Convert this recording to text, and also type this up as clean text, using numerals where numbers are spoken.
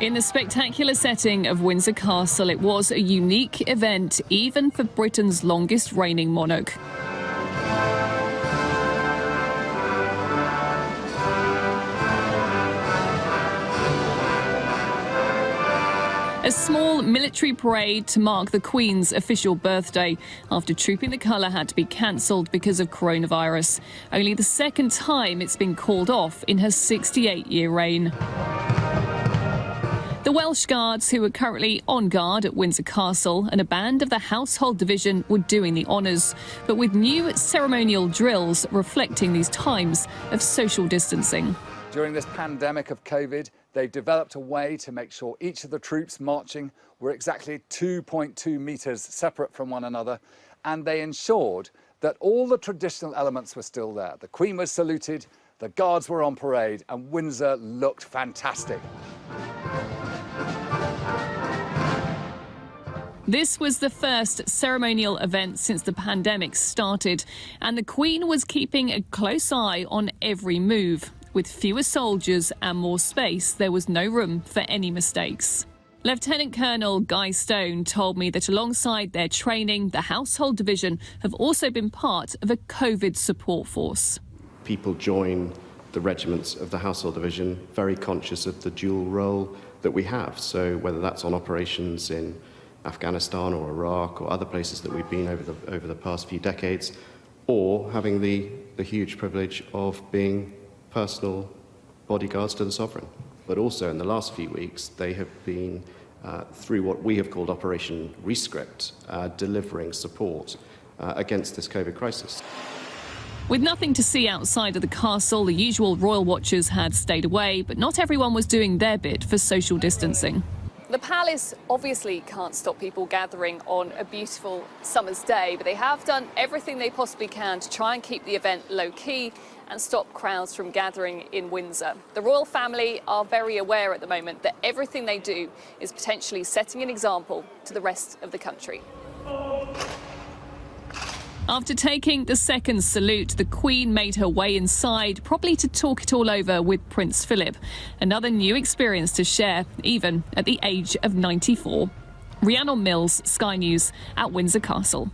In the spectacular setting of Windsor Castle, it was a unique event, even for Britain's longest reigning monarch. A small military parade to mark the Queen's official birthday after Trooping the Colour had to be cancelled because of coronavirus. Only the second time it's been called off in her 68-year reign. The Welsh Guards, who are currently on guard at Windsor Castle, and a band of the Household Division were doing the honours, but with new ceremonial drills reflecting these times of social distancing. During this pandemic of COVID, they've developed a way to make sure each of the troops marching were exactly 2.2 metres separate from one another, and they ensured that all the traditional elements were still there. The Queen was saluted, the Guards were on parade, and Windsor looked fantastic. This was the first ceremonial event since the pandemic started, and the Queen was keeping a close eye on every move. With fewer soldiers and more space, there was no room for any mistakes. Lieutenant Colonel Guy Stone told me that alongside their training, the Household Division have also been part of a COVID support force. People join the regiments of the Household Division very conscious of the dual role that we have. So whether that's on operations in Afghanistan or Iraq or other places that we've been over the past few decades, or having the huge privilege of being personal bodyguards to the Sovereign. But also in the last few weeks, they have been, through what we have called Operation Rescript, delivering support against this COVID crisis. With nothing to see outside of the castle, the usual royal watchers had stayed away, but not everyone was doing their bit for social distancing. The palace obviously can't stop people gathering on a beautiful summer's day, but they have done everything they possibly can to try and keep the event low-key and stop crowds from gathering in Windsor. The royal family are very aware at the moment that everything they do is potentially setting an example to the rest of the country. After taking the second salute, the Queen made her way inside, probably to talk it all over with Prince Philip. Another new experience to share, even at the age of 94. Rhiannon Mills, Sky News at Windsor Castle.